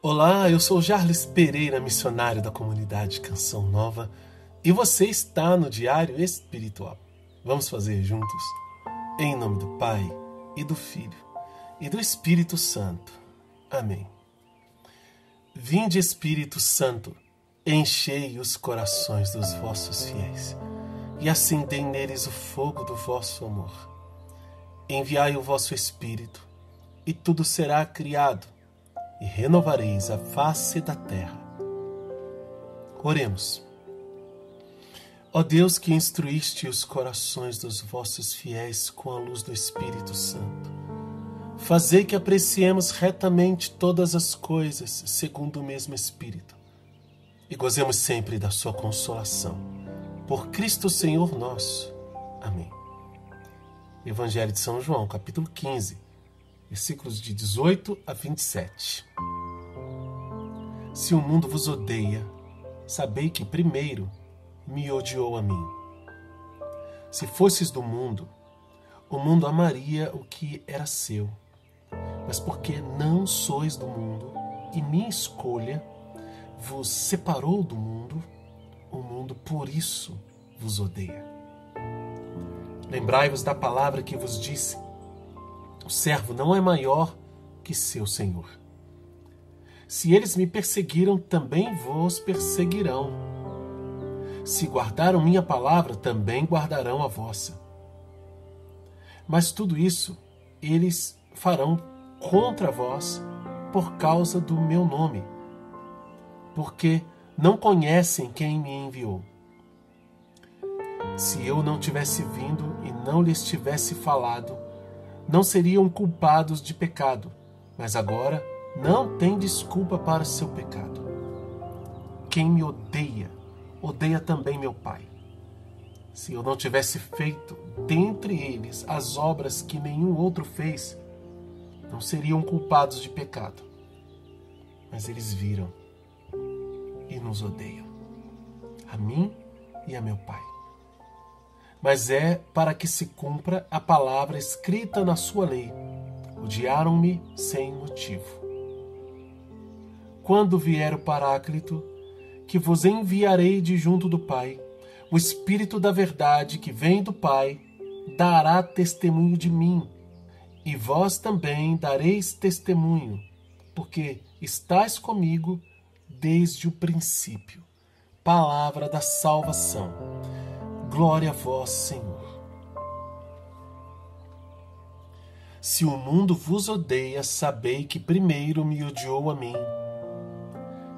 Olá, eu sou Jarles Pereira, missionário da comunidade Canção Nova, e você está no Diário Espiritual. Vamos fazer juntos? Em nome do Pai, e do Filho, e do Espírito Santo. Amém. Vinde, Espírito Santo, enchei os corações dos vossos fiéis, e acendei neles o fogo do vosso amor. Enviai o vosso Espírito, e tudo será criado, e renovareis a face da terra. Oremos. Ó Deus, que instruíste os corações dos vossos fiéis com a luz do Espírito Santo, fazei que apreciemos retamente todas as coisas segundo o mesmo Espírito, e gozemos sempre da sua consolação. Por Cristo Senhor nosso. Amém. Evangelho de São João, capítulo 15, versículos de 18 a 27. Se o mundo vos odeia, sabei que primeiro me odiou a mim. Se fosseis do mundo, o mundo amaria o que era seu. Mas porque não sois do mundo, e minha escolha vos separou do mundo, o mundo por isso vos odeia. Lembrai-vos da palavra que vos disse: o servo não é maior que seu senhor. Se eles me perseguiram, também vos perseguirão. Se guardaram minha palavra, também guardarão a vossa. Mas tudo isso eles farão contra vós por causa do meu nome, porque não conhecem quem me enviou. Se eu não tivesse vindo e não lhes tivesse falado, não seriam culpados de pecado, mas agora não tem desculpa para seu pecado. Quem me odeia, odeia também meu Pai. Se eu não tivesse feito dentre eles as obras que nenhum outro fez, não seriam culpados de pecado. Mas eles viram e nos odeiam, a mim e a meu Pai. Mas é para que se cumpra a palavra escrita na sua lei: odiaram-me sem motivo. Quando vier o Paráclito, que vos enviarei de junto do Pai, o Espírito da verdade que vem do Pai, dará testemunho de mim, e vós também dareis testemunho, porque estáis comigo desde o princípio. Palavra da salvação. Glória a vós, Senhor. Se o mundo vos odeia, sabei que primeiro me odiou a mim.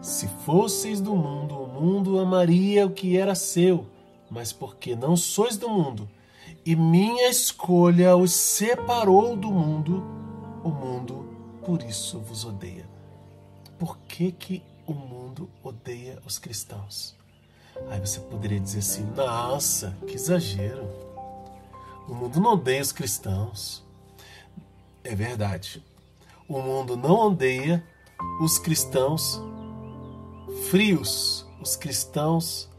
Se fosseis do mundo, o mundo amaria o que era seu, mas porque não sois do mundo, e minha escolha os separou do mundo, o mundo por isso vos odeia. Por que o mundo odeia os cristãos? Aí você poderia dizer assim: nossa, que exagero. O mundo não odeia os cristãos. É verdade. O mundo não odeia os cristãos frios, os cristãos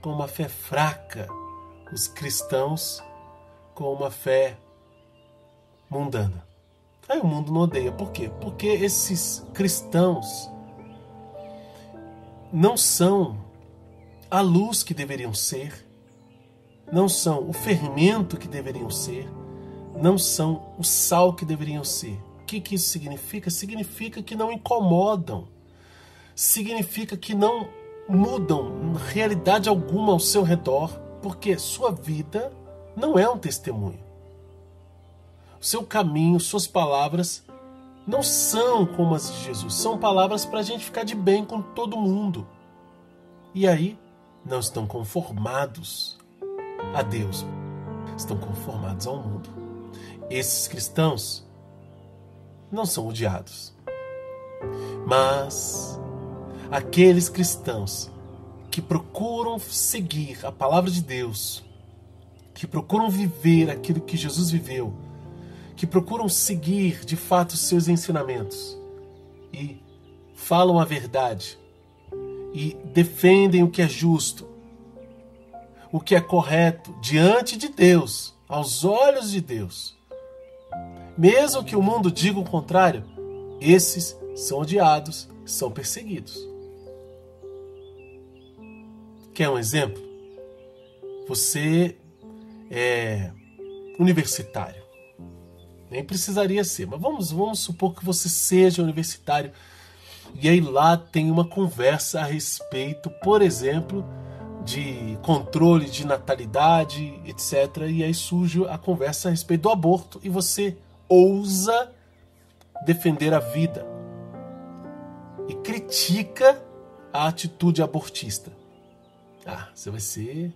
com uma fé fraca, os cristãos com uma fé mundana. Aí o mundo não odeia. Por quê? Porque esses cristãos não são a luz que deveriam ser, não são o fermento que deveriam ser, não são o sal que deveriam ser. O que isso significa? Significa que não incomodam, significa que não mudam realidade alguma ao seu redor, porque sua vida não é um testemunho. O seu caminho, suas palavras não são como as de Jesus, são palavras para a gente ficar de bem com todo mundo. E aí, não estão conformados a Deus, estão conformados ao mundo. Esses cristãos não são odiados, mas aqueles cristãos que procuram seguir a palavra de Deus, que procuram viver aquilo que Jesus viveu, que procuram seguir de fato os seus ensinamentos e falam a verdade, e defendem o que é justo, o que é correto diante de Deus, aos olhos de Deus. Mesmo que o mundo diga o contrário, esses são odiados, são perseguidos. Quer um exemplo? Você é universitário. Nem precisaria ser, mas vamos supor que você seja universitário. E aí lá tem uma conversa a respeito, por exemplo, de controle de natalidade, etc. E aí surge a conversa a respeito do aborto e você ousa defender a vida e critica a atitude abortista. Você vai ser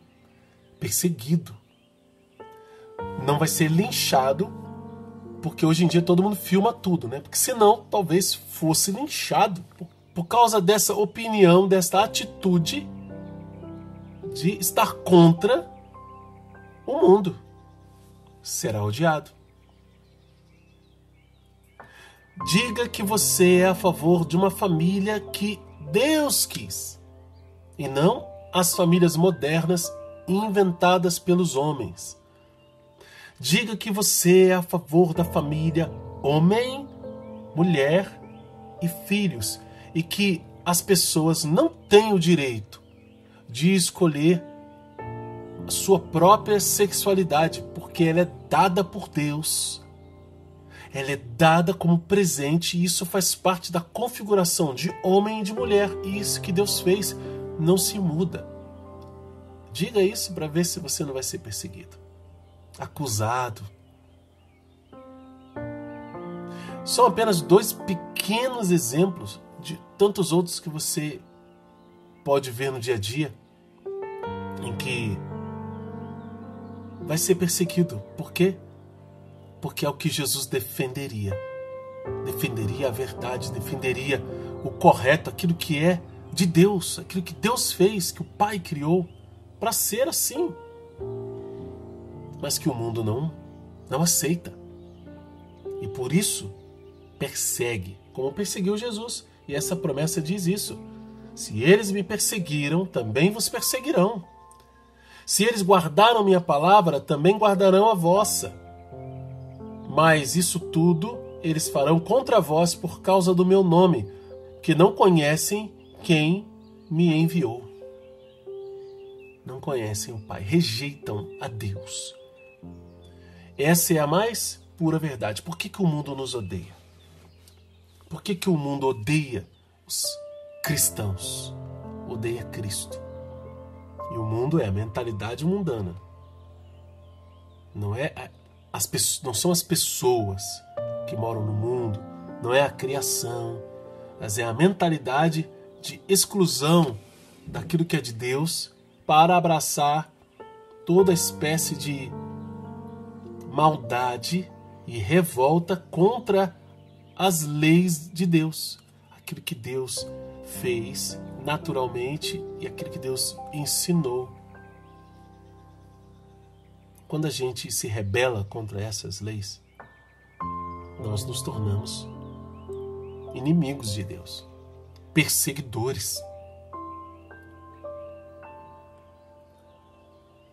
perseguido. Não vai ser linchado, porque hoje em dia todo mundo filma tudo, né? Porque senão talvez fosse linchado por causa dessa opinião, dessa atitude de estar contra o mundo. Será odiado. Diga que você é a favor de uma família que Deus quis, e não as famílias modernas inventadas pelos homens. Diga que você é a favor da família homem, mulher e filhos, e que as pessoas não têm o direito de escolher a sua própria sexualidade, porque ela é dada por Deus. Ela é dada como presente e isso faz parte da configuração de homem e de mulher. E isso que Deus fez não se muda. Diga isso para ver se você não vai ser perseguido, acusado. São apenas 2 pequenos exemplos de tantos outros que você pode ver no dia a dia em que vai ser perseguido. Por quê? Porque é o que Jesus defenderia. Defenderia a verdade, defenderia o correto, aquilo que é de Deus, aquilo que Deus fez, que o Pai criou para ser assim. Mas que o mundo não aceita. E por isso persegue, como perseguiu Jesus. E essa promessa diz isso. Se eles me perseguiram, também vos perseguirão. Se eles guardaram minha palavra, também guardarão a vossa. Mas isso tudo eles farão contra vós por causa do meu nome, que não conhecem quem me enviou. Não conhecem o Pai, rejeitam a Deus. Essa é a mais pura verdade. Por que o mundo nos odeia? Por que o mundo odeia os cristãos? Odeia Cristo. E o mundo é a mentalidade mundana. Não são as pessoas que moram no mundo, não é a criação, mas é a mentalidade de exclusão daquilo que é de Deus para abraçar toda espécie de maldade e revolta contra as leis de Deus. Aquilo que Deus fez naturalmente e aquilo que Deus ensinou. Quando a gente se rebela contra essas leis, nós nos tornamos inimigos de Deus, perseguidores.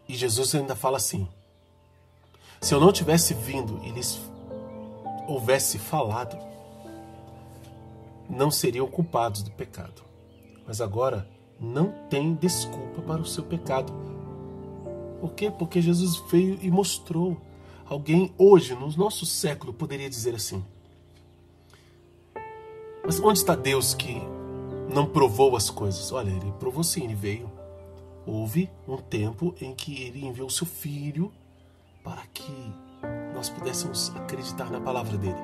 E Jesus ainda fala assim: se eu não tivesse vindo e lhes houvesse falado, não seriam culpados do pecado. Mas agora não tem desculpa para o seu pecado. Por quê? Porque Jesus veio e mostrou. Alguém hoje, no nosso século, poderia dizer assim: mas onde está Deus que não provou as coisas? Olha, ele provou sim, ele veio. Houve um tempo em que ele enviou o seu Filho para que nós pudéssemos acreditar na palavra dele,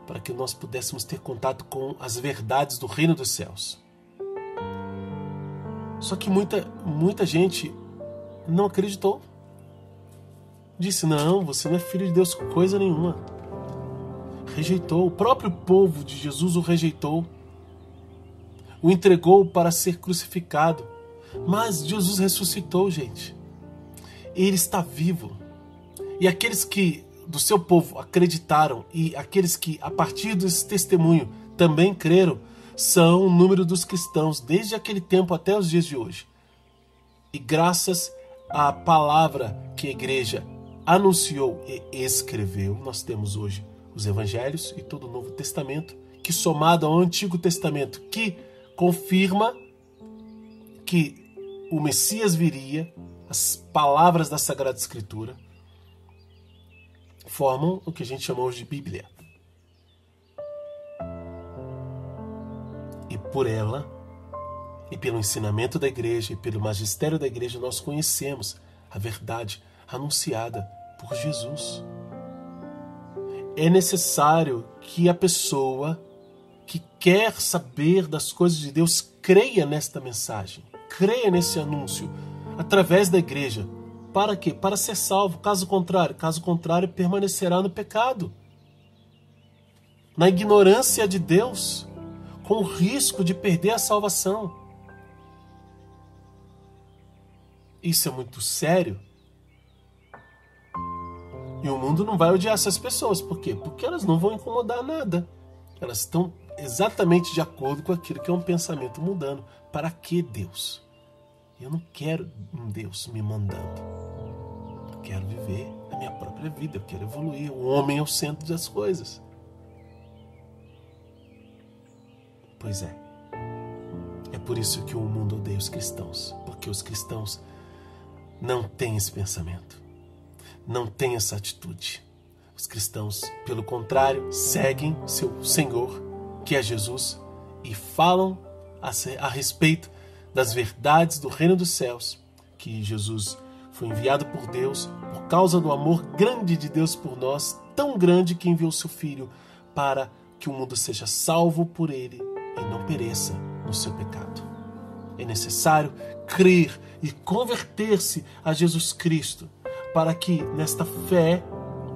para que nós pudéssemos ter contato com as verdades do reino dos céus. Só que muita gente não acreditou. Disse: não, você não é filho de Deus coisa nenhuma. Rejeitou. O próprio povo de Jesus o rejeitou. O entregou para ser crucificado. Mas Jesus ressuscitou, gente. Ele está vivo. E aqueles que do seu povo acreditaram e aqueles que a partir desse testemunho também creram são o número dos cristãos desde aquele tempo até os dias de hoje. E graças à palavra que a igreja anunciou e escreveu, nós temos hoje os evangelhos e todo o Novo Testamento que somado ao Antigo Testamento, que confirma que o Messias viria, as palavras da Sagrada Escritura, formam o que a gente chama hoje de Bíblia. E por ela, e pelo ensinamento da igreja, e pelo magistério da igreja, nós conhecemos a verdade anunciada por Jesus. É necessário que a pessoa que quer saber das coisas de Deus creia nesta mensagem, creia nesse anúncio, através da igreja. Para quê? Para ser salvo. Caso contrário, permanecerá no pecado, na ignorância de Deus, com o risco de perder a salvação. Isso é muito sério. E o mundo não vai odiar essas pessoas. Por quê? Porque elas não vão incomodar nada. Elas estão exatamente de acordo com aquilo que é um pensamento mundano. Para que Deus? Eu não quero um Deus me mandando. Eu quero viver a minha própria vida. Eu quero evoluir. O homem é o centro das coisas. Pois é. É por isso que o mundo odeia os cristãos. Porque os cristãos não têm esse pensamento. Não têm essa atitude. Os cristãos, pelo contrário, seguem seu Senhor, que é Jesus, e falam a respeito das verdades do reino dos céus, que Jesus foi enviado por Deus por causa do amor grande de Deus por nós, tão grande que enviou seu Filho para que o mundo seja salvo por ele e não pereça no seu pecado. É necessário crer e converter-se a Jesus Cristo para que nesta fé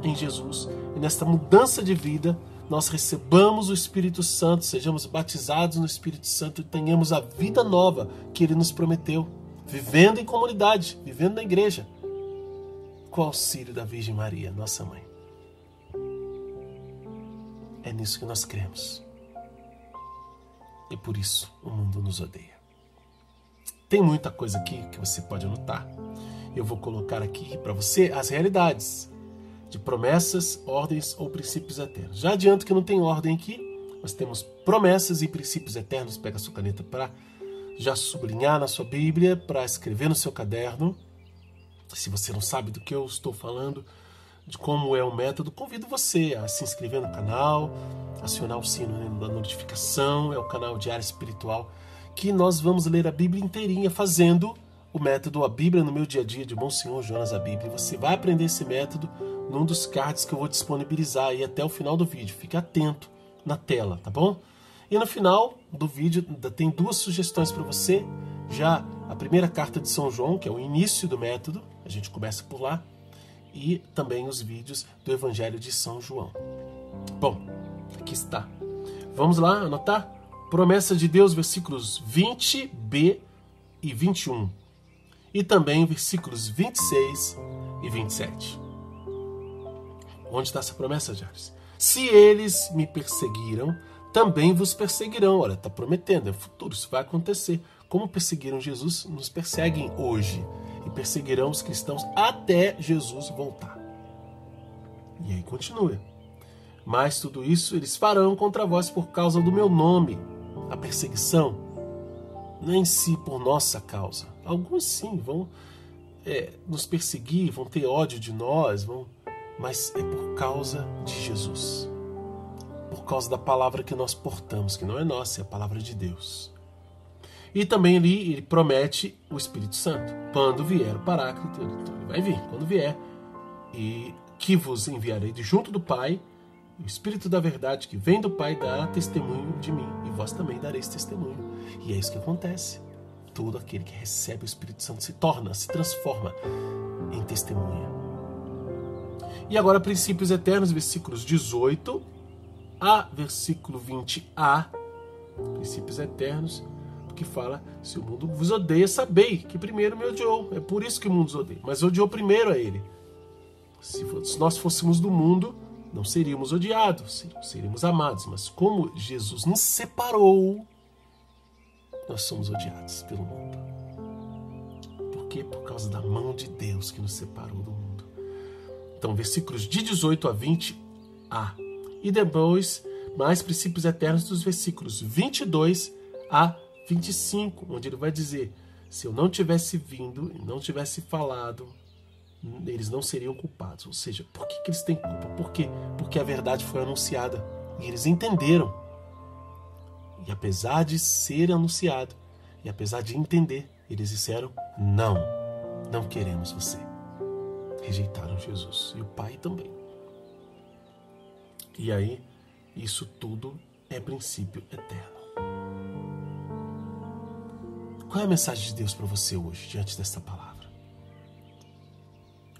em Jesus e nesta mudança de vida nós recebamos o Espírito Santo, sejamos batizados no Espírito Santo e tenhamos a vida nova que Ele nos prometeu, vivendo em comunidade, vivendo na igreja, com o auxílio da Virgem Maria, nossa mãe. É nisso que nós cremos. E por isso o mundo nos odeia. Tem muita coisa aqui que você pode anotar. Eu vou colocar aqui para você as realidades de promessas, ordens ou princípios eternos. Já adianto que não tem ordem aqui. Nós temos promessas e princípios eternos. Pega a sua caneta para já sublinhar na sua Bíblia, para escrever no seu caderno. Se você não sabe do que eu estou falando, de como é o método, convido você a se inscrever no canal, acionar o sino da notificação. É o canal Diário Espiritual, que nós vamos ler a Bíblia inteirinha, fazendo o método A Bíblia no Meu Dia a Dia, de Monsenhor Jonas a Bíblia. Você vai aprender esse método num dos cards que eu vou disponibilizar aí até o final do vídeo. Fique atento na tela, tá bom? E no final do vídeo tem duas sugestões para você. Já a primeira carta de São João, que é o início do método, a gente começa por lá, e também os vídeos do Evangelho de São João. Bom, aqui está. Vamos lá anotar? Promessa de Deus, versículos 20b e 21. E também versículos 26 e 27. Onde está essa promessa, Jairus? Se eles me perseguiram, também vos perseguirão. Olha, está prometendo, é futuro, isso vai acontecer. Como perseguiram Jesus, nos perseguem hoje. E perseguirão os cristãos até Jesus voltar. E aí continua. Mas tudo isso eles farão contra vós por causa do meu nome. A perseguição não é em si por nossa causa. Alguns sim vão nos perseguir, vão ter ódio de nós, mas é por causa de Jesus. Por causa da palavra que nós portamos, que não é nossa, é a palavra de Deus. E também ele promete o Espírito Santo. Quando vier o Paráclito, ele vai vir, quando vier. E que vos enviarei de junto do Pai, o Espírito da verdade que vem do Pai dará testemunho de mim, e vós também dareis testemunho. E é isso que acontece. Todo aquele que recebe o Espírito Santo se transforma em testemunha. E agora, princípios eternos, versículos 18 a versículo 20a. Princípios eternos, que fala: se o mundo vos odeia, sabei que primeiro me odiou. É por isso que o mundo os odeia. Mas odiou primeiro a ele. Se nós fôssemos do mundo, não seríamos odiados, seríamos amados. Mas como Jesus nos separou, nós somos odiados pelo mundo. Por quê? Por causa da mão de Deus que nos separou do mundo. Então, versículos de 18 a 20a. E depois, mas princípios eternos dos versículos 22 a 25, onde ele vai dizer: se eu não tivesse vindo e não tivesse falado, eles não seriam culpados. Ou seja, por que eles têm culpa? Por quê? Porque a verdade foi anunciada e eles entenderam. E apesar de ser anunciado, e apesar de entender, eles disseram: não, não queremos você. Rejeitaram Jesus e o Pai também. E aí, isso tudo é princípio eterno. Qual é a mensagem de Deus para você hoje, diante desta palavra?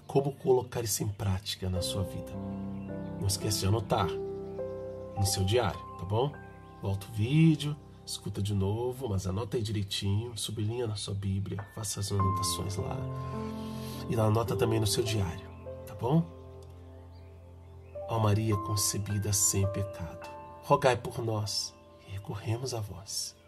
Como colocar isso em prática na sua vida? Não esquece de anotar no seu diário, tá bom? Volta o vídeo, escuta de novo, mas anota aí direitinho, sublinha na sua Bíblia, faça as anotações lá. E anota também no seu diário, tá bom? Ó Maria concebida sem pecado, rogai por nós e recorremos a vós.